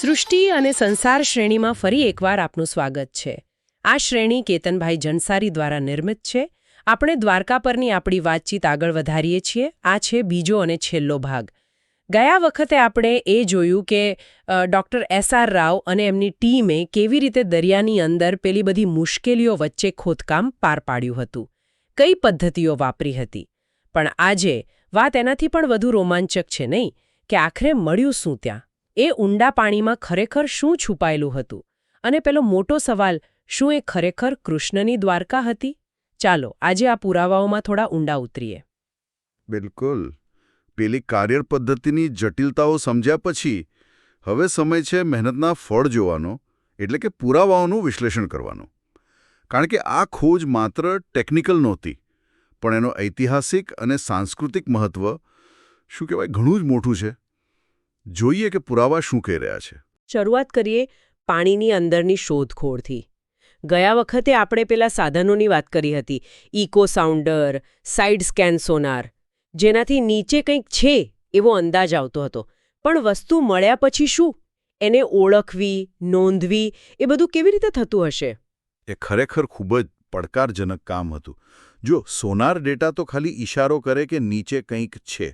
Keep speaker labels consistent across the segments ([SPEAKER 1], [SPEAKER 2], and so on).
[SPEAKER 1] સૃષ્ટિ અને સંસાર શ્રેણીમાં ફરી એકવાર આપનું સ્વાગત છે. આ શ્રેણી કેતનભાઈ જનસારી દ્વારા નિર્મિત છે. આપણે દ્વારકા પરની આપણી વાતચીત આગળ વધારીએ છીએ. આ છે બીજો અને છેલ્લો ભાગ. ગયા વખતે આપણે એ જોયું કે ડૉક્ટર S.R. રાવ અને એમની ટીમે કેવી રીતે દરિયાની અંદર પેલી બધી મુશ્કેલીઓ વચ્ચે ખોદકામ પાર પાડ્યું હતું, કઈ પદ્ધતિઓ વાપરી હતી. પણ આજે વાત એનાથી પણ વધુ રોમાંચક છે, નહીં? કે આખરે મળ્યું શું ત્યાં? એ ઊંડા પાણીમાં ખરેખર શું છુપાયેલું હતું? અને પેલો મોટો સવાલ, શું એ ખરેખર કૃષ્ણની દ્વારકા હતી? ચાલો આજે આ પુરાવાઓમાં થોડા ઊંડા ઉતરીએ.
[SPEAKER 2] બિલકુલ. પેલી કાર્ય પદ્ધતિની જટિલતાઓ સમજ્યા પછી હવે સમય છે મહેનતના ફળ જોવાનો, એટલે કે પુરાવાઓનું વિશ્લેષણ કરવાનું. કારણ કે આ ખોજ માત્ર ટેકનિકલ નહોતી, પણ એનો ઐતિહાસિક અને સાંસ્કૃતિક મહત્વ શું કહેવાય ઘણું જ મોટું છે. જોઈએ કે પુરાવા શું કહી રહ્યા છે.
[SPEAKER 1] શરૂઆત કરીએ પાણીની અંદરની શોધખોળથી. ગયા વખતે આપણે પેલા સાધનોની વાત કરી હતી, ઇકો સાઉન્ડર, સાઇડ સ્કેન સોનાર, જેનાથી નીચે કંઈક છે એવો અંદાજ આવતો હતો. પણ વસ્તુ મળ્યા પછી શું? એને ઓળખવી, નોંધવી, એ બધું કેવી રીતે થતું હશે?
[SPEAKER 2] એ ખરેખર ખૂબ જ પડકારજનક કામ હતું. જો સોનાર ડેટા તો ખાલી ઇશારો કરે કે નીચે કંઈક છે,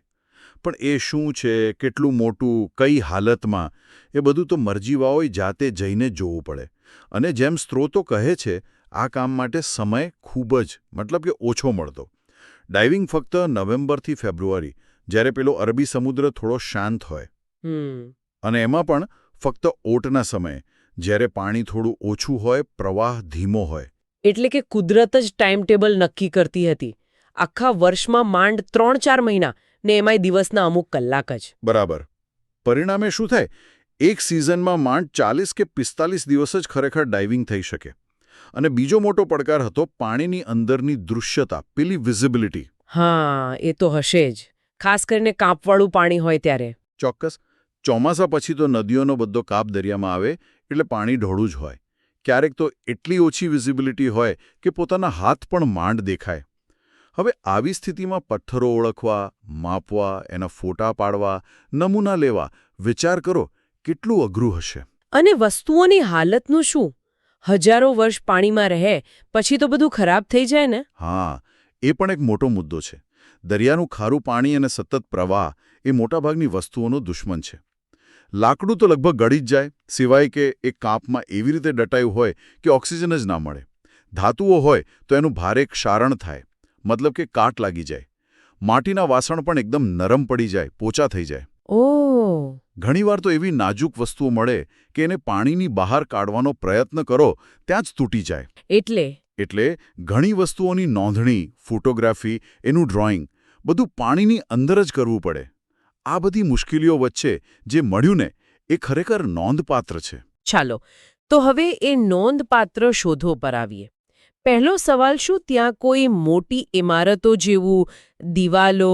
[SPEAKER 2] પણ એ શું છે, કેટલું મોટું, કઈ હાલતમાં, એ બધું તો મરજીવાઓએ જાતે જઈને જોવું પડે. અને જેમ સ્ત્રોતો કહે છે, આ કામ માટે સમય ખૂબ જ મતલબ કે ઓછો મળતો. ડાઇવિંગ ફક્ત નવેમ્બરથી ફેબ્રુઆરી, જ્યારે પેલો અરબી સમુદ્ર થોડો શાંત હોય, અને એમાં પણ ફક્ત ઓટના સમયે, જ્યારે પાણી થોડું ઓછું હોય, પ્રવાહ ધીમો હોય.
[SPEAKER 1] એટલે કે કુદરત જ ટાઈમ ટેબલ નક્કી કરતી હતી. આખા વર્ષમાં માંડ 3-4 મહિના, ને એમાંય દિવસના અમુક કલાક જ.
[SPEAKER 2] બરાબર. પરિણામે શું થાય? એક સિઝનમાં માંડ 40 કે 45 દિવસ જ ખરેખર ડાઇવિંગ થઈ શકે. અને બીજો મોટો પડકાર હતો પાણીની અંદરની દૃશ્યતા, પેલી વિઝિબિલિટી.
[SPEAKER 1] હા, એ તો હશે જ. ખાસ કરીને કાંપવાળું પાણી હોય ત્યારે.
[SPEAKER 2] ચોક્કસ. ચોમાસા પછી તો નદીઓનો બધો કાપ દરિયામાં આવે એટલે પાણી ઢોળું જ હોય. ક્યારેક તો એટલી ઓછી વિઝિબિલિટી હોય કે પોતાના હાથ પણ માંડ દેખાય. હવે આવી સ્થિતિમાં પથ્થરો ઓળખવા, માપવા, એના ફોટા પાડવા, નમૂના લેવા, વિચાર કરો કેટલું અઘરું હશે. અને
[SPEAKER 1] વસ્તુઓની હાલતનું શું? હજારો વર્ષ પાણીમાં રહે પછી તો બધું ખરાબ થઈ જાય ને?
[SPEAKER 2] હા, એ પણ એક મોટો મુદ્દો છે. દરિયાનું ખારું પાણી અને સતત પ્રવાહ એ મોટાભાગની વસ્તુઓનો દુશ્મન છે. લાકડું તો લગભગ ગળી જ જાય, સિવાય કે એ કાંપમાં એવી રીતે દટાયું હોય કે ઓક્સિજન જ ના મળે. ધાતુઓ હોય તો એનું ભારે ક્ષારણ થાય, મતલબ કે કાટ લાગી જાય. માટીના વાસણ પણ એકદમ નરમ પડી જાય, પોચા થઈ જાય.
[SPEAKER 1] ઓહ!
[SPEAKER 2] ઘણીવાર તો એવી નાજુક વસ્તુઓ મળે કે એને પાણીની બહાર કાઢવાનો પ્રયત્ન કરો ત્યાં જ તૂટી જાય. એટલે ઘણી વસ્તુઓની નોંધણી, ફોટોગ્રાફી, એનું ડ્રોઈંગ, બધું પાણીની અંદર જ કરવું પડે. આ બધી મુશ્કેલીઓ વચ્ચે જે મળ્યું ને, એ ખરેખર નોંધપાત્ર છે.
[SPEAKER 1] ચાલો, તો હવે એ નોંધપાત્ર શોધો પર આવીએ. પહેલો સવાલ, શું ત્યાં કોઈ મોટી ઇમારતો જેવું, દિવાલો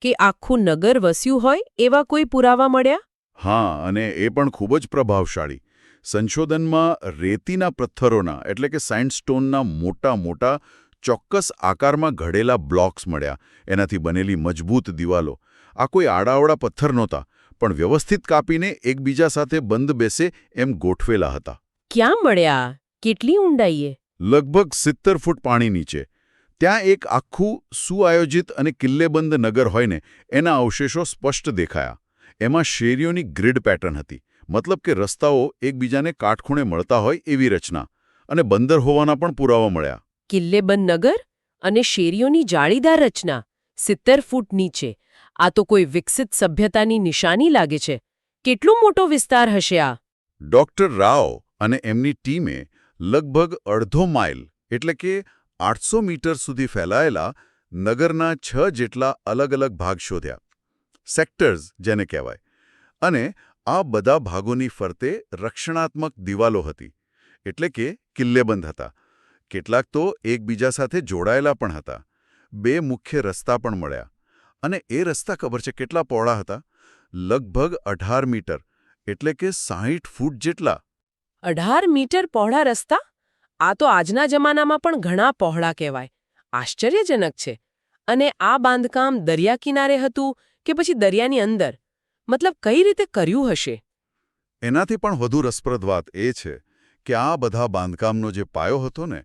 [SPEAKER 1] કે આખું નગર વસ્યું હોય એવા કોઈ પુરાવા મળ્યા?
[SPEAKER 2] હા, અને એ પણ ખૂબ જ પ્રભાવશાળી. સંશોધનમાં રેતીના પથ્થરોના એટલે કે સેન્ડસ્ટોનના મોટા મોટા ચોક્કસ આકારમાં ઘડેલા બ્લોક્સ મળ્યા, એનાથી બનેલી મજબૂત દિવાલો. આ કોઈ આડાઅવળા પથ્થર નહોતા, પણ વ્યવસ્થિત કાપીને એકબીજા સાથે બંધ બેસે એમ ગોઠવેલા હતા.
[SPEAKER 1] ક્યાં મળ્યા? કેટલી ઊંડાઈએ?
[SPEAKER 2] લગભગ 70 ફૂટ પાણી નીચે. ત્યાં એક આખું સુઆયોજિત અને કિલ્લેબંધ નગર હોય ને, એના અવશેષો સ્પષ્ટ દેખાયા. એમાં શેરીઓની ગ્રીડ પેટર્ન હતી, મતલબ કે રસ્તાઓ એકબીજાને કાટખૂણે મળતા હોય એવી રચના, અને બંદર હોવાના પણ પુરાવા મળ્યા.
[SPEAKER 1] કિલ્લેબંધ નગર અને શેરીઓની જાળીદાર રચના 70 ફૂટ નીચે. આ તો કોઈ વિકસિત સભ્યતાની નિશાની લાગે છે. કેટલો મોટો વિસ્તાર હશે આ?
[SPEAKER 2] ડૉક્ટર રાવ અને એમની ટીમે લગભગ અડધો માઇલ એટલે કે 800 મીટર સુધી ફેલાયેલા નગરના 6 જેટલા અલગ અલગ ભાગ શોધ્યા. સેક્ટર્સ જેને કહેવાય. અને આ બધા ભાગોની ફરતે રક્ષણાત્મક દિવાલો હતી, એટલે કે કિલ્લેબંધ હતા. કેટલાક તો એકબીજા સાથે જોડાયેલા પણ હતા. 2 મુખ્ય રસ્તા પણ મળ્યા. અને એ રસ્તા ખબર છે કેટલા પહોળા હતા? લગભગ 18 મીટર, એટલે કે 60 ફૂટ જેટલા.
[SPEAKER 1] 18 મીટર પહોળા રસ્તા? આ તો આજના જમાનામાં પણ ઘણા પહોળા કહેવાય. આશ્ચર્યજનક છે. અને આ બાંધકામ દરિયા કિનારે હતું કે પછી દરિયાની અંદર? મતલબ કઈ રીતે કર્યું હશે?
[SPEAKER 2] એનાથી પણ વધુ રસપ્રદ વાત એ છે કે આ બધા બાંધકામનો જે પાયો હતો ને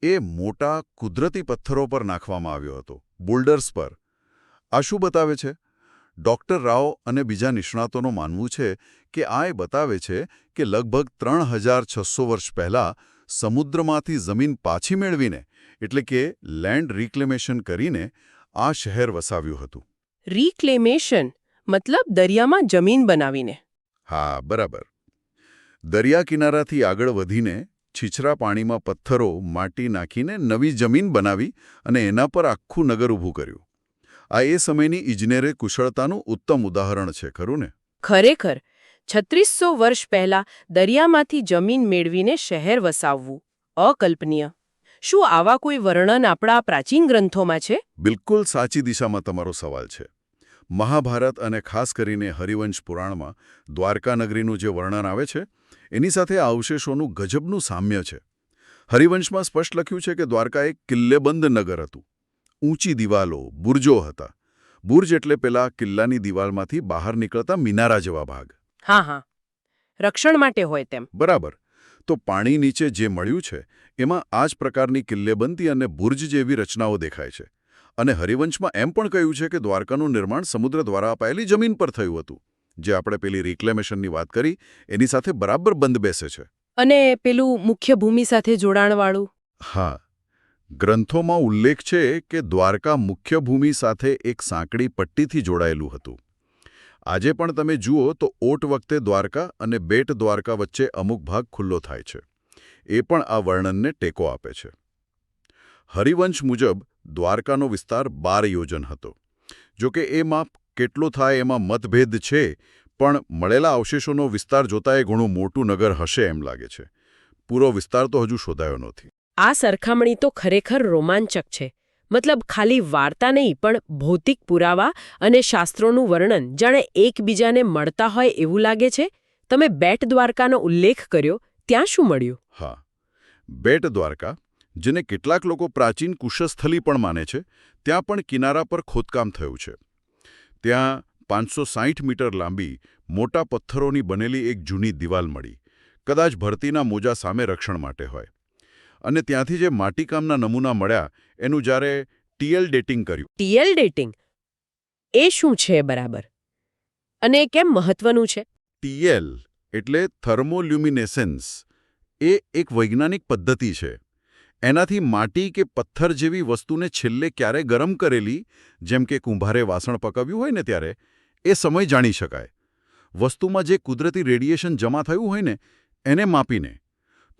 [SPEAKER 2] એ મોટા કુદરતી પથ્થરો પર નાખવામાં આવ્યો હતો, બોલ્ડર્સ પર. આ શું બતાવે છે? ડૉક્ટર રાવ અને બીજા નિષ્ણાતોનું માનવું છે કે આ એ બતાવે છે કે લગભગ 3600 વર્ષ પહેલાં સમુદ્રમાંથી જમીન પાછી મેળવીને, એટલે કે લેન્ડ રિક્લેમેશન કરીને આ શહેર વસાવ્યું હતું.
[SPEAKER 1] રિક્લેમેશન મતલબ દરિયામાં જમીન બનાવીને.
[SPEAKER 2] હા, બરાબર. દરિયા કિનારાથી આગળ વધીને છીછરા પાણીમાં પથ્થરો, માટી નાખીને નવી જમીન બનાવી અને એના પર આખું નગર ઊભું કર્યું. આ એ સમયની ઇજનેરી કુશળતાનું ઉત્તમ ઉદાહરણ છે, ખરું ને?
[SPEAKER 1] ખરેખર 3600 વર્ષ પહેલા દરિયામાંથી જમીન મેળવીને શહેર વસાવવું અકલ્પનીય. શું આવા કોઈ વર્ણન આપણા પ્રાચીન ગ્રંથોમાં છે?
[SPEAKER 2] બિલકુલ સાચી દિશામાં તમારો સવાલ છે. મહાભારત અને ખાસ કરીને હરિવંશ પુરાણમાં દ્વારકા નગરીનું જે વર્ણન આવે છે એની સાથે આ અવશેષોનું ગજબનું સામ્ય છે. હરિવંશમાં સ્પષ્ટ લખ્યું છે કે દ્વારકા એક કિલ્લેબંધ નગર હતું. ઊંચી દિવાલો, બુર્જો હતા. બુર્જ એટલે પેલા કિલ્લાની દિવાલમાંથી બહાર નીકળતા મિનારા જેવા ભાગ.
[SPEAKER 1] હા હા, રક્ષણ માટે હોય તેમ.
[SPEAKER 2] બરાબર. તો પાણી નીચે જે મળ્યું છે એમાં આ જ પ્રકારની કિલ્લેબંધી અને બુર્જ જેવી રચનાઓ દેખાય છે. અને હરિવંશમાં એમ પણ કહ્યું છે કે દ્વારકાનું નિર્માણ સમુદ્ર દ્વારા અપાયેલી જમીન પર થયું હતું, જે આપણે પેલી રિક્લેમેશનની વાત કરી એની સાથે બરાબર બંધ બેસે છે.
[SPEAKER 1] અને પેલું મુખ્ય ભૂમિ સાથે જોડાણવાળું?
[SPEAKER 2] હા, ગ્રંથોમાં ઉલ્લેખ છે કે દ્વારકા મુખ્ય ભૂમિ સાથે એક સાંકડી પટ્ટીથી જોડાયેલું હતું. આજે પણ તમે જુઓ તો ઓટ વખતે દ્વારકા અને બેટ દ્વારકા વચ્ચે અમુક ભાગ ખુલ્લો થાય છે. એ પણ આ વર્ણનને ટેકો આપે છે. હરિવંશ મુજબ દ્વારકાનો વિસ્તાર 12 યોજન હતો. જોકે એ માપ કેટલો થાય એમાં મતભેદ છે, પણ મળેલા અવશેષોનો વિસ્તાર જોતા એ ઘણું મોટું નગર હશે એમ લાગે છે. પૂરો વિસ્તાર તો હજુ શોધાયો નથી.
[SPEAKER 1] આ સરખામણી તો ખરેખર રોમાંચક છે. મતલબ ખાલી વાર્તા નહીં, પણ ભૌતિક પુરાવા અને શાસ્ત્રોનું વર્ણન જાણે એકબીજાને મળતા હોય એવું લાગે છે. તમે બેટ દ્વારકાનો ઉલ્લેખ કર્યો, ત્યાં શું મળ્યું?
[SPEAKER 2] હા, બેટ દ્વારકા, જેને કેટલાક લોકો પ્રાચીન કુશસ્થલી પણ માને છે, ત્યાં પણ કિનારા પર ખોદકામ થયું છે. ત્યાં 560 મીટર લાંબી મોટા પથ્થરોની બનેલી એક જૂની દિવાલ મળી, કદાચ ભરતીના મોજા સામે રક્ષણ માટે હોય. અને ત્યાંથી જે માટીકામના નમૂના મળ્યા એનું જ્યારે ટીએલ ડેટિંગ કર્યું.
[SPEAKER 1] ટીએલ ડેટિંગ એ શું છે બરાબર? અને કેમ મહત્વનું છે?
[SPEAKER 2] ટીએલ એટલે થર્મોલ્યુમિનેસન્સ. એ એક વૈજ્ઞાનિક પદ્ધતિ છે. એનાથી માટી કે પથ્થર જેવી વસ્તુને છેલ્લે ક્યારે ગરમ કરેલી, જેમ કે કુંભારે વાસણ પકવ્યું હોય ને ત્યારે, એ સમય જાણી શકાય. વસ્તુમાં જે કુદરતી રેડિયેશન જમા થયું હોય ને એને માપીને.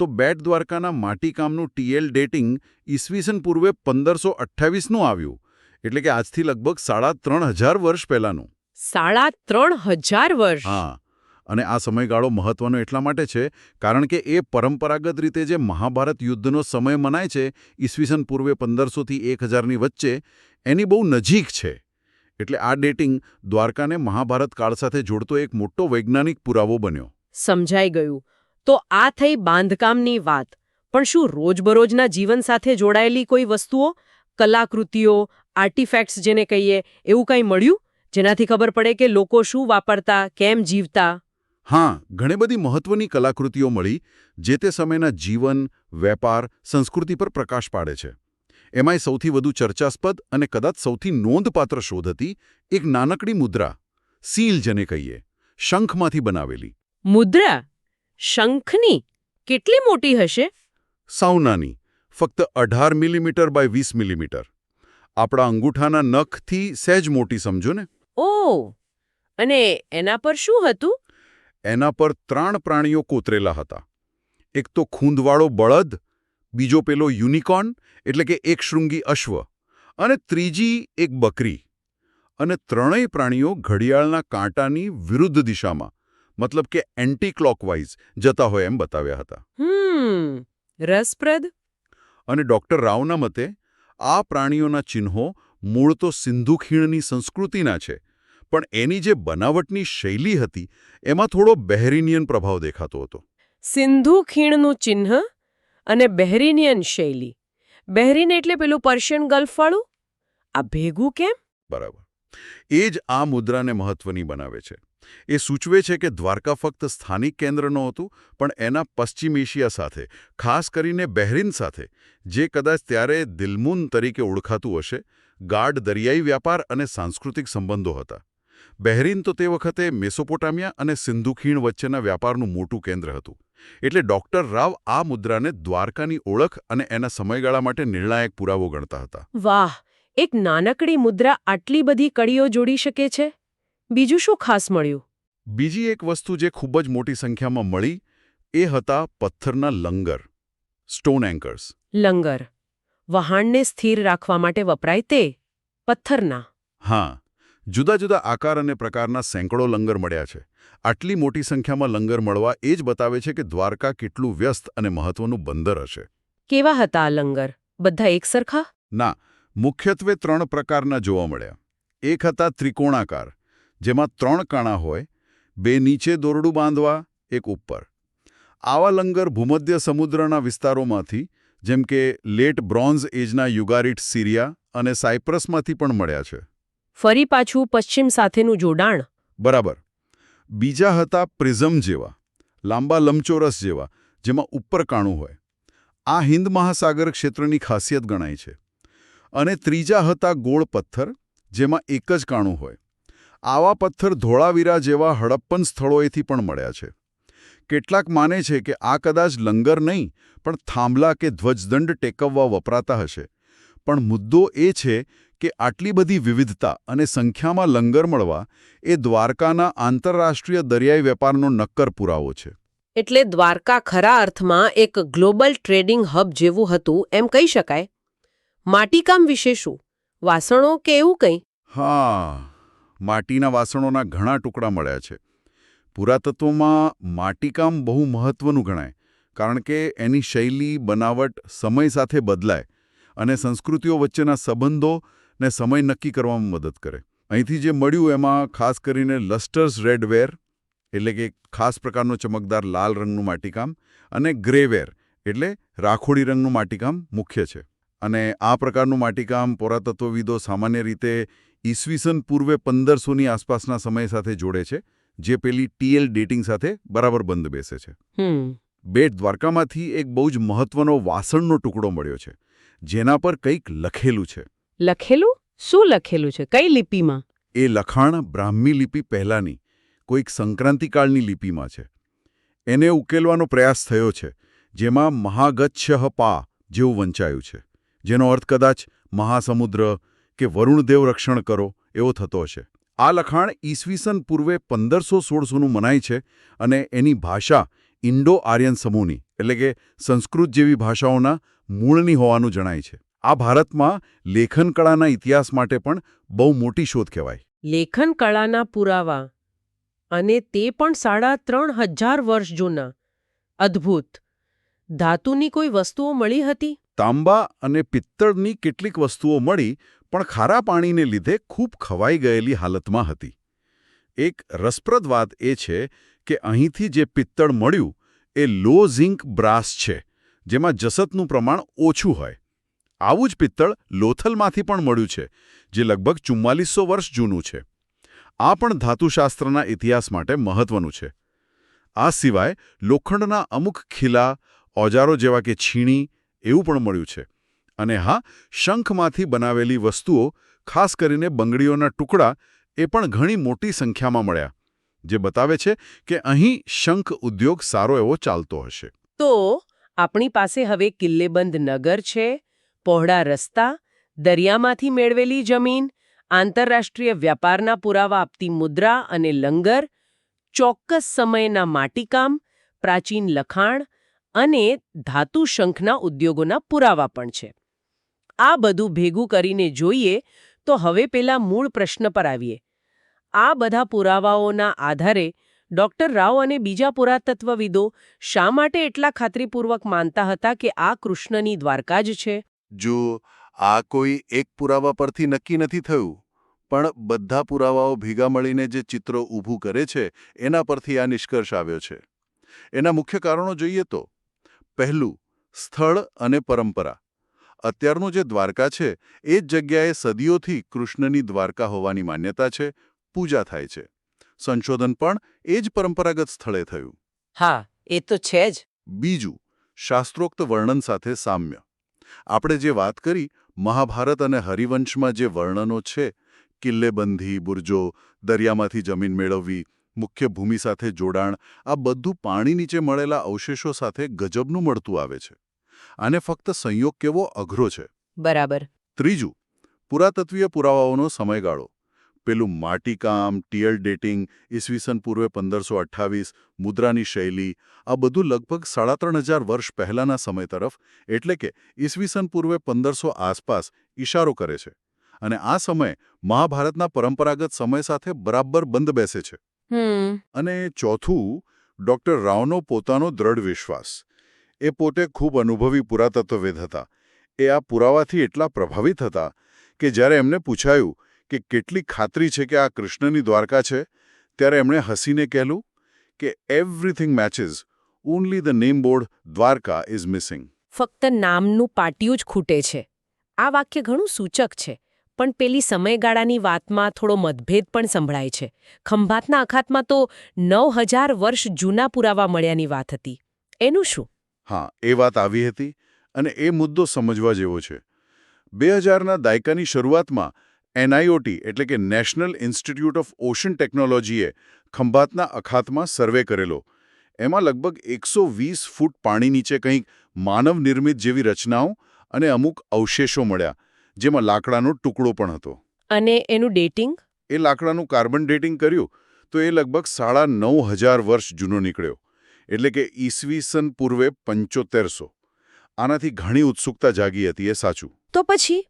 [SPEAKER 2] તો બેટ દ્વારકાના માટીકામનું ટીએલ ડેટિંગ ઈસવીસન પૂર્વે 1528નું આવ્યું, એટલે કે આજથી લગભગ 3500 વર્ષ પહેલાંનું.
[SPEAKER 1] 3500 વર્ષ?
[SPEAKER 2] હા, અને આ સમયગાળો મહત્વનો એટલા માટે છે કારણ કે એ પરંપરાગત રીતે જે મહાભારત યુદ્ધનો સમય મનાય છે, ઈસવીસન પૂર્વે 1500થી 1000ની વચ્ચે, એની બહુ નજીક છે. એટલે આ ડેટિંગ દ્વારકાને મહાભારત કાળ સાથે જોડતો એક મોટો વૈજ્ઞાનિક પુરાવો બન્યો.
[SPEAKER 1] સમજાઈ ગયું. તો આ થઈ બાંધકામની વાત. પણ શું રોજબરોજના જીવન સાથે જોડાયેલી કોઈ વસ્તુઓ, કલાકૃતિઓ, આર્ટિફેક્ટ્સ જેને કહીએ, એવું કંઈ મળ્યું જેનાથી ખબર પડે કે લોકો શું વાપરતા, કેમ જીવતા?
[SPEAKER 2] હા, ઘણી બધી મહત્વની કલાકૃતિઓ મળી જે તે સમયના જીવન, વેપાર, સંસ્કૃતિ પર પ્રકાશ પાડે છે. એમાંય સૌથી વધુ ચર્ચાસ્પદ અને કદાચ સૌથી નોંધપાત્ર શોધ હતી એક નાનકડી મુદ્રા, સીલ જેને કહીએ, શંખમાંથી બનાવેલી.
[SPEAKER 1] મુદ્રા? શંખની? કેટલી મોટી હશે?
[SPEAKER 2] સાવ નાની, ફક્ત 18 મિલીમીટર બાય 20 મિલીમીટર. આપણા અંગૂઠાના નખથી સહેજ મોટી સમજો ને.
[SPEAKER 1] ઓહ! અને એના પર શું હતું?
[SPEAKER 2] એના પર 3 પ્રાણીઓ કોતરેલા હતા. એક તો ખૂંદવાળો બળદ, બીજો પેલો યુનિકોર્ન એટલે કે એક શૃંગી અશ્વ, અને ત્રીજી એક બકરી. અને ત્રણેય પ્રાણીઓ ઘડિયાળના કાંટાની વિરુદ્ધ દિશામાં, મતલબ કે એન્ટી ક્લોકવાઇઝ જતા હોય એમ બતાવ્યા હતા.
[SPEAKER 1] રસપ્રદ.
[SPEAKER 2] અને ડૉક્ટર રાવના મતે આ પ્રાણીઓના ચિહ્નો મૂળ તો સિંધુ ખીણની સંસ્કૃતિના છે, પણ એની જે બનાવટની શૈલી હતી એમાં થોડો બહેરીનિયન પ્રભાવ દેખાતો હતો.
[SPEAKER 1] સિંધુ ખીણનું ચિહ્ન અને બહેરીનિયન શૈલી. બહેરીન એટલે પેલું પર્શિયન ગલ્ફવાળું? આ ભેગું કેમ?
[SPEAKER 2] બરાબર. એ જ આ મુદ્રાને મહત્વની બનાવે છે. એ સૂચવે છે કે દ્વારકા ફક્ત સ્થાનિક કેન્દ્ર નહોતું, પણ એના પશ્ચિમ એશિયા સાથે, ખાસ કરીને બહેરીન સાથે, જે કદાચ ત્યારે દિલમુન તરીકે ઓળખાતું હશે, ગાઢ દરિયાઈ વ્યાપાર અને સાંસ્કૃતિક સંબંધો હતા. બહેરીન તો તે વખતે મેસોપોટામિયા અને સિંધુ ખીણ વચ્ચેના વ્યાપારનું મોટું કેન્દ્ર હતું. એટલે ડૉક્ટર રાવ આ મુદ્રાને દ્વારકાની ઓળખ અને એના સમયગાળા માટે નિર્ણાયક પુરાવો ગણતા હતા.
[SPEAKER 1] વાહ, એક નાનકડી મુદ્રા આટલી બધી કડીઓ જોડી શકે છે. બીજું શું ખાસ મળ્યું?
[SPEAKER 2] બીજી એક વસ્તુ જે ખૂબ જ મોટી સંખ્યામાં મળી એ હતા પથ્થરના લંગર, સ્ટોન એન્કર્સ.
[SPEAKER 1] લંગર વહાણને સ્થિર રાખવા માટે વપરાય તે પથ્થરના.
[SPEAKER 2] હા, જુદા જુદા આકાર અને પ્રકારના સેંકડો લંગર મળ્યા છે. આટલી મોટી સંખ્યામાં લંગર મળવા એ જ બતાવે છે કે દ્વારકા કેટલું વ્યસ્ત અને મહત્વનું બંદર હશે.
[SPEAKER 1] કેવા હતા આ લંગર? બધા એક સરખા?
[SPEAKER 2] ના, મુખ્યત્વે 3 પ્રકારના જોવા મળ્યા. એક હતા ત્રિકોણાકાર, જેમાં 3 કાણા હોય, 2 નીચે દોરડું બાંધવા, એક ઉપર. આવા લંગર ભૂમધ્ય સમુદ્રના વિસ્તારોમાંથી, જેમ કે લેટ બ્રોન્ઝ એજના યુગારિટ સિરિયા અને સાયપ્રસમાંથી પણ મળ્યા છે.
[SPEAKER 1] ફરી પાછું પશ્ચિમ સાથેનું જોડાણ.
[SPEAKER 2] બરાબર. બીજા હતા પ્રિઝમ જેવા, લાંબા લંબચોરસ જેવા, જેમાં ઉપર કાણું હોય. આ હિન્દ મહાસાગર ક્ષેત્રની ખાસિયત ગણાય છે. અને ત્રીજા હતા ગોળ પથ્થર, જેમાં એક જ કાણું હોય. આવા પથ્થર ધોળાવીરા જેવા હડપ્પન સ્થળોએથી પણ મળ્યા છે. કેટલાક માને છે કે આ કદાચ લંગર નહીં, પણ થાંભલા કે ધ્વજદંડ ટેકવવા વપરાતા હશે. પણ મુદ્દો એ છે કે આટલી બધી વિવિધતા અને સંખ્યામાં લંગર મળવા એ દ્વારકાના આંતરરાષ્ટ્રીય દરિયાઈ વેપારનો નક્કર પુરાવો છે.
[SPEAKER 1] એટલે દ્વારકા ખરા અર્થમાં એક ગ્લોબલ ટ્રેડિંગ હબ જેવું હતું એમ કહી શકાય. માટીકામ વિશે શું? વાસણો કે એવું કંઈ?
[SPEAKER 2] હા, માટીના વાસણોના ઘણા ટુકડા મળ્યા છે. પુરાતત્વમાં માટીકામ બહુ મહત્વનું ગણાય, કારણ કે એની શૈલી, બનાવટ સમય સાથે બદલાય અને સંસ્કૃતિઓ વચ્ચેના સંબંધોને સમય નક્કી કરવામાં મદદ કરે. અહીંથી જે મળ્યું એમાં ખાસ કરીને લસ્ટર્સ રેડવેર, એટલે કે ખાસ પ્રકારનું ચમકદાર લાલ રંગનું માટીકામ, અને ગ્રેવેર, એટલે રાખોડી રંગનું માટીકામ મુખ્ય છે. અને આ પ્રકારનું માટીકામ પુરાતત્વવિદો સામાન્ય રીતે ઈસવીસન પૂર્વે 1500ની આસપાસના સમય સાથે જોડે છે, જે પેલી ટીએલ ડેટિંગ સાથે બરાબર બંધ બેસે છે. બેટ દ્વારકામાંથી એક બહુ જ મહત્વનો વાસણનો ટુકડો મળ્યો છે, જેના પર કંઈક લખેલું છે.
[SPEAKER 1] લખેલું? શું લખેલું છે? કઈ લિપિમાં?
[SPEAKER 2] એ લખાણ બ્રાહ્મી લિપિ પહેલાંની, કોઈક સંક્રાંતિકાળની લિપિમાં છે. એને ઉકેલવાનો પ્રયાસ થયો છે, જેમાં મહાગચ્છઃ પા જેવું વંચાયું છે, જેનો અર્થ કદાચ મહાસમુદ્ર કે વરુણદેવ રક્ષણ કરો એવો થતો હશે. આ લખાણ ઈસવીસન પૂર્વે 1500-1600નું મનાય છે અને એની ભાષા ઇન્ડો આર્યન સમૂહની, એટલે કે સંસ્કૃત જેવી ભાષાઓના મૂળની હોવાનું જણાય છે. આ ભારતમાં લેખનકળાના ઇતિહાસ માટે પણ બહુ મોટી શોધ કહેવાય.
[SPEAKER 1] લેખન કળાના પુરાવા, અને તે પણ 3500 વર્ષ જૂના. અદ્ભુત. ધાતુની કોઈ વસ્તુઓ મળી હતી?
[SPEAKER 2] તાંબા અને પિત્તળની કેટલીક વસ્તુઓ મળી, પણ ખારા પાણીને લીધે ખૂબ ખવાઈ ગયેલી હાલતમાં હતી. એક રસપ્રદ વાત એ છે કે અહીંથી જે પિત્તળ મળ્યું એ લો ઝિંક બ્રાસ છે, જેમાં જસતનું પ્રમાણ ઓછું હોય. આવું જ પિત્તળ લોથલમાંથી પણ મળ્યું છે, જે લગભગ 4400 વર્ષ જૂનું છે. આ પણ ધાતુશાસ્ત્રના ઇતિહાસ માટે મહત્વનું છે. આ સિવાય લોખંડના અમુક ખીલા, ઓજારો જેવા કે છીણી, એવું પણ મળ્યું છે. અને હા, શંખમાંથી બનાવેલી વસ્તુઓ, ખાસ કરીને બંગડીઓના ટુકડા, એ પણ ઘણી મોટી સંખ્યામાં મળ્યા, જે બતાવે છે કે અહીં શંખ ઉદ્યોગ સારો એવો ચાલતો હશે.
[SPEAKER 1] તો આપણી પાસે હવે કિલ્લેબંધ નગર છે, પહોળા રસ્તા, દરિયામાંથી મેળવેલી જમીન, આંતરરાષ્ટ્રીય વ્યાપારના પુરાવા આપતી મુદ્રા અને લંગર, ચોક્કસ સમયના માટીકામ, પ્રાચીન લખાણ અને ધાતુ શંખના ઉદ્યોગોના પુરાવા પણ છે. આ બધું ભેગું કરીને જોઈએ તો હવે પેલા મૂળ પ્રશ્ન પર આવીએ. આ બધા પુરાવાઓના આધારે ડૉક્ટર રાવ અને બીજા પુરાતત્વવિદો શા માટે એટલા ખાતરીપૂર્વક માનતા હતા કે આ કૃષ્ણની દ્વારકા જ છે?
[SPEAKER 3] જો આ કોઈ એક પુરાવા પરથી નક્કી નથી થયું, પણ બધા પુરાવાઓ ભેગા મળીને જે ચિત્રો ઊભું કરે છે એના પરથી આ નિષ્કર્ષ આવ્યો છે. એના મુખ્ય કારણો જોઈએ તો, પહેલું, સ્થળ અને પરંપરા. અત્યારનું જે દ્વારકા છે એ જ જગ્યાએ સદીઓથી કૃષ્ણની દ્વારકા હોવાની માન્યતા છે, પૂજા થાય છે. સંશોધન પણ એ જ પરંપરાગત સ્થળે થયું.
[SPEAKER 1] હા એ તો છે જ.
[SPEAKER 3] બીજું, શાસ્ત્રોક્ત વર્ણન સાથે સામ્ય. આપણે જે વાત કરી, મહાભારત અને હરિવંશમાં જે વર્ણનો છે, કિલ્લેબંધી, બુર્જો, દરિયામાંથી જમીન મેળવવી, મુખ્ય ભૂમિ સાથે જોડાણ, આ બધું પાણી નીચે મળેલા અવશેષો સાથે ગજબનું મળતું આવે છે. આને ફક્ત સંયોગ કેવો અઘરો છે.
[SPEAKER 1] બરાબર.
[SPEAKER 3] ત્રીજું, પુરાતત્વીય પુરાવાઓનો સમયગાળો. પેલું માટીકામ, ટીએલ ડેટિંગ, ઈસવીસન પૂર્વે 1528, મુદ્રાની શૈલી, આ બધું લગભગ 3500 વર્ષ પહેલાંના સમય તરફ, એટલે કે ઈસવીસન પૂર્વે 1500 આસપાસ ઇશારો કરે છે. અને આ સમય મહાભારતના પરંપરાગત સમય સાથે બરાબર બંધ બેસે છે. અને ચોથું, ડૉક્ટર રાવનો પોતાનો દ્રઢ વિશ્વાસ. એ પોતે ખૂબ અનુભવી પુરાતત્વવિદ હતા. એ આ પુરાવાથી એટલા પ્રભાવિત હતા કે જ્યારે એમને પૂછાયું કે કેટલી ખાતરી છે કે આ કૃષ્ણની દ્વારકા છે, ત્યારે એમણે હસીને કહેલું કે everything matches, only the name board Dwarka is missing.
[SPEAKER 1] ફક્ત નામનું પાટિયું જ ખૂટે છે. આ વાક્ય ઘણું સૂચક છે, પણ પેલી સમયગાળાની વાતમાં થોડો મતભેદ પણ સંભળાય છે. ખંભાતના અખાતમાં તો 9000 વર્ષ જૂના પુરાવા મળ્યાની વાત હતી. એનું શું?
[SPEAKER 3] હા, એ વાત આવી હતી અને એ મુદ્દો સમજવા જેવો છે. 2000ના દાયકાની શરૂઆતમાં NIOT એટલે કે નેશનલ ઇન્સ્ટિટ્યૂટ ઓફ ઓશન ટેકનોલોજીએ ખંભાતના અખાતમાં સર્વે કરેલો. એમાં લગભગ 120 ફૂટ પાણી નીચે કંઈક માનવ નિર્મિત જેવી રચનાઓ અને અમુક અવશેષો મળ્યા, જેમાં લાકડાનો ટુકડો પણ હતો.
[SPEAKER 1] અને એનું ડેટિંગ?
[SPEAKER 3] એ લાકડાનું કાર્બન ડેટિંગ કર્યું તો એ લગભગ 9500 વર્ષ જૂનો નીકળ્યો, એટલે કે ઈસવીસન પૂર્વે 7500. આનાથી ઘણી ઉત્સુકતા જાગી હતી, એ સાચું.
[SPEAKER 1] તો પછી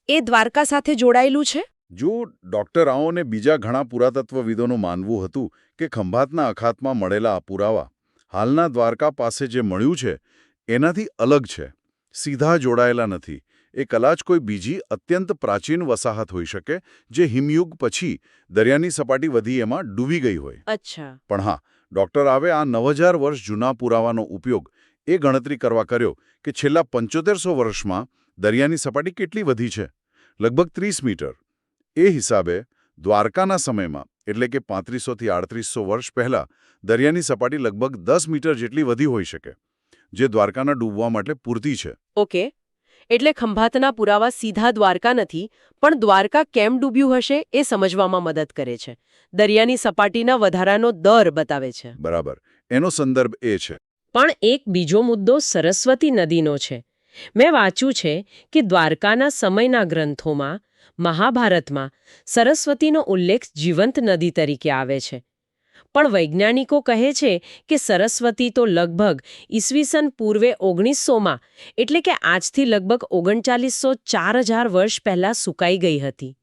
[SPEAKER 1] એ દ્વારકા સાથે જોડાયેલું છે?
[SPEAKER 3] જો ડૉક્ટર રાઓ અને બીજા ઘણા પુરાતત્વવિદોનું માનવું હતું કે ખંભાતના અખાતમાં મળેલા આ પુરાવા હાલના દ્વારકા પાસે જે મળ્યું છે એનાથી અલગ છે, સીધા જોડાયેલા નથી. એ કદાચ કોઈ બીજી અત્યંત પ્રાચીન વસાહત હોઈ શકે જે હિમયુગ પછી દરિયાની સપાટી વધી એમાં ડૂબી ગઈ હોય.
[SPEAKER 1] અચ્છા.
[SPEAKER 3] પણ હા, ડૉક્ટર રાવે આ 9000 વર્ષ જૂના પુરાવાનો ઉપયોગ એ ગણતરી કરવા કર્યો કે છેલ્લા 7500 વર્ષમાં દરિયાની સપાટી કેટલી વધી છે, લગભગ 30 મીટર. એ હિસાબે દ્વારકાના સમયમાં એટલે કે 3500થી 3800 વર્ષ પહેલાં દરિયાની સપાટી લગભગ 10 મીટર જેટલી વધી હોઈ શકે, જે દ્વારકાના ડૂબવા માટે પૂરતી છે.
[SPEAKER 1] ઓકે, એટલે ખંભાતના પુરાવા સીધા દ્વારકા નથી, પણ દ્વારકા કેમ ડૂબ્યું હશે એ સમજવામાં મદદ કરે છે. દરિયાની સપાટીના વધારાનો દર બતાવે છે.
[SPEAKER 3] બરાબર, એનો સંદર્ભ એ છે.
[SPEAKER 1] પણ એક બીજો મુદ્દો સરસ્વતી નદીનો છે. મેં વાંચ્યું છે કે દ્વારકાના સમયના ગ્રંથોમાં, મહાભારતમાં સરસ્વતીનો ઉલ્લેખ જીવંત નદી તરીકે આવે છે. પણ વૈજ્ઞાનિકો કહે છે કે સરસ્વતી તો લગભગ ઈસવીસન પૂર્વે 1900માં, એટલે કે આજથી લગભગ 3900-4000 વર્ષ પહેલાં સુકાઈ ગઈ હતી.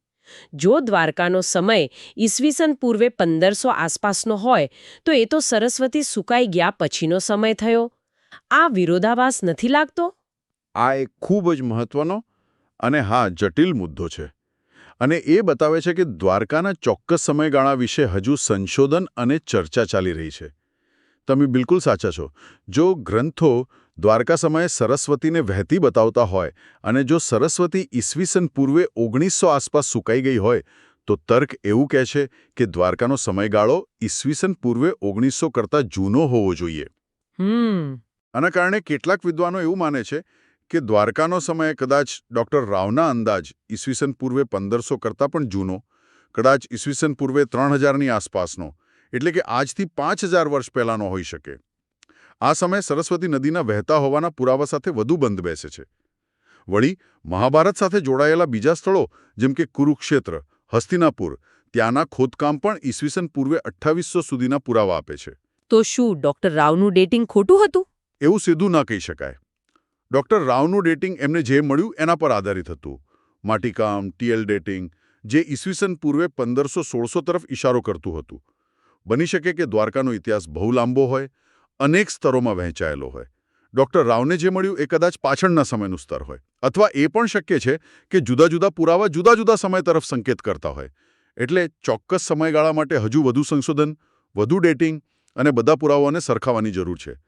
[SPEAKER 1] જો દ્વારકાનો સમય ઈસવીસન પૂર્વે 1500 આસપાસનો હોય તો એ તો સરસ્વતી સુકાઈ ગયા પછીનો સમય થયો. આ વિરોધાભાસ નથી લાગતો?
[SPEAKER 3] આ એક ખૂબ જ મહત્વનો અને હા જટિલ મુદ્દો છે. અને એ બતાવે છે કે દ્વારકાના ચોક્કસ સમયગાળા વિશે હજુ સંશોધન અને ચર્ચા ચાલી રહી છે. તમે બિલકુલ સાચા છો. જો ગ્રંથો દ્વારકા સમયે સરસ્વતીને વહેતી બતાવતા હોય અને જો સરસ્વતી ઈસવીસન પૂર્વે 1900 આસપાસ સુકાઈ ગઈ હોય, તો તર્ક એવું કહે છે કે દ્વારકાનો સમયગાળો ઈસવીસન પૂર્વે 1900 કરતાં જૂનો હોવો જોઈએ. આના કારણે કેટલાક વિદ્વાનો એવું માને છે કે દ્વારકાનો સમય કદાચ ડૉક્ટર રાવના અંદાજ ઈસવીસન પૂર્વે 1500 કરતાં પણ જૂનો, કદાચ ઈસવીસન પૂર્વે 3000ની આસપાસનો, એટલે કે આજથી 5000 વર્ષ પહેલાંનો હોઈ શકે. આ સમય સરસ્વતી નદીના વહેતા હોવાના પુરાવા સાથે વધુ બંધ બેસે છે. વળી મહાભારત સાથે જોડાયેલા બીજા સ્થળો જેમ કે કુરુક્ષેત્ર, હસ્તિનાપુર, ત્યાંના ખોદકામ પણ ઈસવીસન પૂર્વે 2800 સુધીના પુરાવા આપે છે.
[SPEAKER 1] તો શું ડૉક્ટર રાવનું ડેટિંગ ખોટું હતું?
[SPEAKER 3] એવું સીધું ના કહી શકાય. ડૉક્ટર રાવનું ડેટિંગ એમને જે મળ્યું એના પર આધારિત હતું. માટીકામ, ટીએલ ડેટિંગ, જે ઈસવીસન પૂર્વે 1500-1600 તરફ ઇશારો કરતું હતું. બની શકે કે દ્વારકાનો ઇતિહાસ બહુ લાંબો હોય, અનેક સ્તરોમાં વહેંચાયેલો હોય. ડૉક્ટર રાવને જે મળ્યું એ કદાચ પાછળના સમયનું સ્તર હોય. અથવા એ પણ શક્ય છે કે જુદા જુદા પુરાવા જુદા જુદા સમય તરફ સંકેત કરતા હોય. એટલે ચોક્કસ સમયગાળા માટે હજુ વધુ સંશોધન, વધુ ડેટિંગ અને બધા પુરાવાઓને સરખાવવાની જરૂર છે.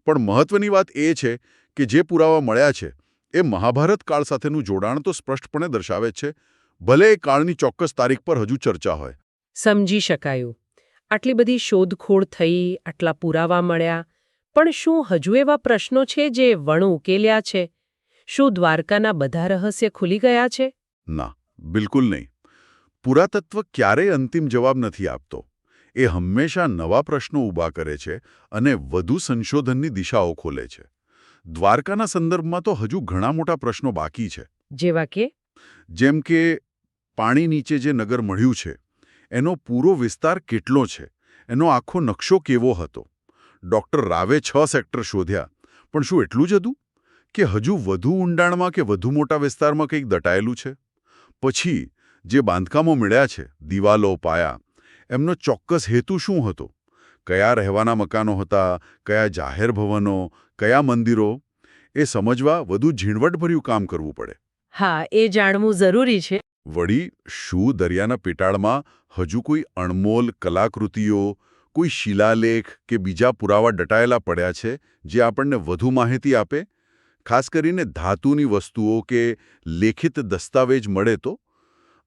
[SPEAKER 3] પણ મહત્વની વાત એ છે કે જે પુરાવા મળ્યા છે એ મહાભારત કાળ સાથેનું જોડાણ તો સ્પષ્ટપણે દર્શાવે છે, ભલે એ કાળની ચોક્કસ તારીખ પર હજુ ચર્ચા હોય.
[SPEAKER 1] સમજી શકાયું. આટલી બધી શોધખોળ થઈ, આટલા પુરાવા મળ્યા, પણ શું હજુ એવા પ્રશ્નો છે જે વણ ઉકેલ્યા છે? શું દ્વારકાના બધા રહસ્ય ખુલી ગયા છે?
[SPEAKER 2] ના, બિલકુલ નહીં. પુરાતત્વ ક્યારેય અંતિમ જવાબ નથી આપતો. એ હંમેશા નવા પ્રશ્નો ઊભા કરે છે અને વધુ સંશોધનની દિશાઓ ખોલે છે. દ્વારકાના સંદર્ભમાં તો હજુ ઘણા મોટા પ્રશ્નો બાકી છે.
[SPEAKER 1] જેવા કે?
[SPEAKER 2] જેમ કે પાણી નીચે જે નગર મળ્યું છે, એનો પૂરો વિસ્તાર કેટલો છે? એનો આખો નકશો કેવો હતો? ડૉક્ટર રાવે 6 સેક્ટર શોધ્યા, પણ શું એટલું જ હતું? કે હજુ વધુ ઊંડાણમાં કે વધુ મોટા વિસ્તારમાં કંઈક દટાયેલું છે? પછી જે બાંધકામો મળ્યા છે, દિવાલો, પાયા, એમનો ચોક્કસ હેતુ શું હતો? કયા રહેવાના મકાનો હતા, કયા જાહેર ભવનો, કયા મંદિરો? એ સમજવા વધુ ઝીણવટભર્યું કામ કરવું પડે.
[SPEAKER 1] હા, એ જાણવું જરૂરી છે.
[SPEAKER 2] વળી શું દરિયાના પેટાળમાં હજુ કોઈ અણમોલ કલાકૃતિઓ, કોઈ શિલાલેખ કે બીજા પુરાવા દટાયેલા પડ્યા છે જે આપણને વધુ માહિતી આપે? ખાસ કરીને ધાતુની વસ્તુઓ કે લેખિત દસ્તાવેજ મળે તો?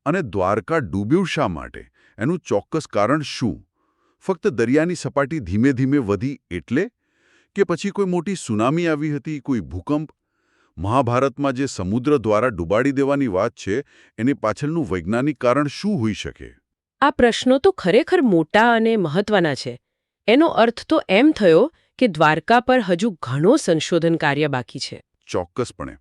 [SPEAKER 2] અને દ્વારકા ડૂબ્યું શા માટે? એનું ચોક્કસ કારણ શું? ફક્ત દરિયાની સપાટી ધીમે ધીમે વધી એટલે? કે પછી કોઈ મોટી સુનામી આવી હતી, કોઈ ભૂકંપ? મહાભારતમાં જે સમુદ્ર દ્વારા ડૂબાડી દેવાની વાત છે, એની પાછળનું વૈજ્ઞાનિક કારણ શું હોઈ શકે?
[SPEAKER 1] આ પ્રશ્નો તો ખરેખર મોટા અને મહત્વના છે. એનો અર્થ તો એમ થયો કે દ્વારકા પર હજુ ઘણો સંશોધન કાર્ય બાકી છે.
[SPEAKER 2] ચોક્કસપણે.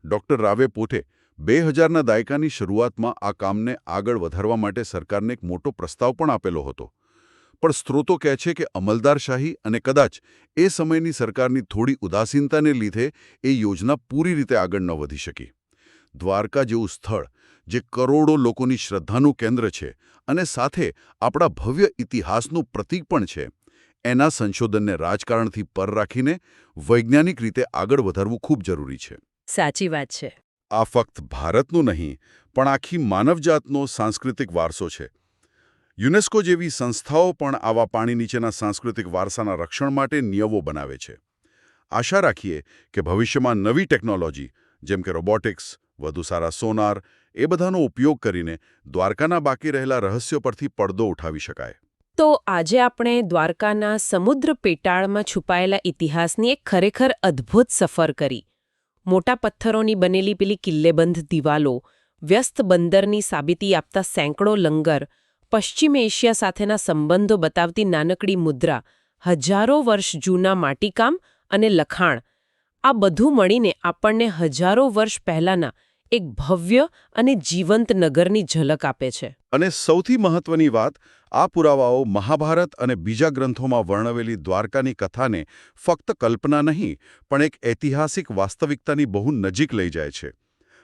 [SPEAKER 2] ડૉક્ટર રાવે પોતે 2000ના દાયકાની શરૂઆતમાં આ કામને આગળ વધારવા માટે સરકારને એક મોટો પ્રસ્તાવ પણ આપેલો હતો. પણ સ્ત્રોતો કહે છે કે અમલદારશાહી અને કદાચ એ સમયની સરકારની થોડી ઉદાસીનતાને લીધે એ યોજના પૂરી રીતે આગળ ન વધી શકી. દ્વારકા જેવું સ્થળ, જે કરોડો લોકોની શ્રદ્ધાનું કેન્દ્ર છે અને સાથે આપણા ભવ્ય ઇતિહાસનું પ્રતીક પણ છે, એના સંશોધનને રાજકારણથી પર રાખીને વૈજ્ઞાનિક રીતે આગળ વધારવું ખૂબ જરૂરી છે.
[SPEAKER 1] સાચી વાત છે.
[SPEAKER 2] આ ફક્ત ભારતનું નહીં, પણ આખી માનવજાતનો સાંસ્કૃતિક વારસો છે. યુનેસ્કો જેવી સંસ્થાઓ પણ આવા પાણી નીચેના સાંસ્કૃતિક વારસાના રક્ષણ માટે નિયમો બનાવે છે. આશા રાખીએ કે ભવિષ્યમાં નવી ટેકનોલોજી, જેમ કે રોબોટિક્સ, વધુ સારા સોનાર, એ બધાનો ઉપયોગ કરીને દ્વારકાના બાકી રહેલા રહસ્યો પરથી પડદો ઉઠાવી શકાય.
[SPEAKER 1] તો આજે આપણે દ્વારકાના સમુદ્ર પેટાળમાં છુપાયેલા ઇતિહાસની એક ખરેખર અદ્ભુત સફર કરી. મોટા પથ્થરોની બનેલી પેલી કિલ્લેબંધ દિવાલો, વ્યસ્ત બંદરની સાબિતી આપતા સેંકડો લંગર, પશ્ચિમ એશિયા સાથેના સંબંધો બતાવતી નાનકડી મુદ્રા, હજારો વર્ષ જૂના માટીકામ અને લખાણ, આ બધું મળીને આપણને હજારો વર્ષ પહેલાંના એક ભવ્ય અને જીવંત નગરની ઝલક આપે છે.
[SPEAKER 2] અને સૌથી મહત્વની વાત, આ પુરાવાઓ મહાભારત અને બીજા ગ્રંથોમાં વર્ણવેલી દ્વારકાની કથાને ફક્ત કલ્પના નહીં, પણ એક ઐતિહાસિક વાસ્તવિકતાની બહુ નજીક લઈ જાય છે.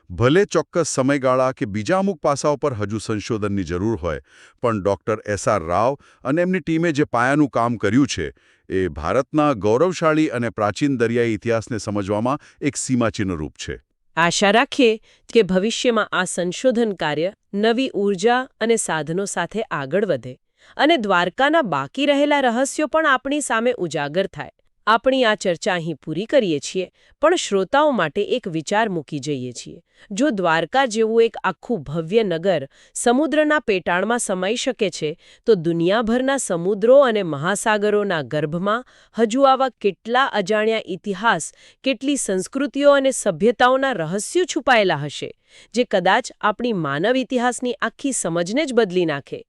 [SPEAKER 2] ભલે ચોક્કસ સમયગાળા કે બીજા અમુક પાસાઓ પર હજુ સંશોધનની જરૂર હોય, પણ ડૉક્ટર S.R. રાવ અને એમની ટીમે જે પાયાનું કામ કર્યું છે, એ ભારતના ગૌરવશાળી અને પ્રાચીન દરિયાઈ ઇતિહાસને સમજવામાં એક સીમાચિહ્નરૂપ છે.
[SPEAKER 1] આશા રાખીએ કે ભવિષ્યમાં આ સંશોધન કાર્ય નવી ઊર્જા અને સાધનો સાથે આગળ વધે અને દ્વારકાના બાકી રહેલા રહસ્યો પણ આપણી સામે ઉજાગર થાય. આપણી આ ચર્ચા અહીં પૂરી કરીએ છીએ, પણ શ્રોતાઓ માટે એક વિચાર મૂકી જઈએ છીએ. જો દ્વારકા જેવું એક આખું ભવ્ય નગર સમુદ્રના પેટાળમાં સમાઈ શકે છે, તો દુનિયાભરના સમુદ્રો અને મહાસાગરોના ગર્ભમાં હજુ આવા કેટલા અજાણ્યા ઇતિહાસ, કેટલી સંસ્કૃતિઓ અને સભ્યતાઓના રહસ્યો છુપાયેલા હશે, જે કદાચ આપણી માનવ ઇતિહાસની આખી સમજને જ બદલી નાખે.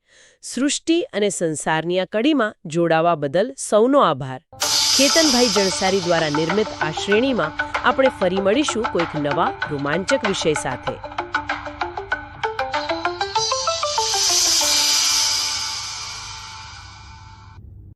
[SPEAKER 1] સૃષ્ટિ અને સંસારની આ કડીમાં જોડાવા બદલ સૌનો આભાર. કેતનભાઈ જણસારી દ્વારા નિર્મિત આ શ્રેણીમાં આપણે ફરી મળીશું કોઈક નવા રોમાંચક વિષય સાથે.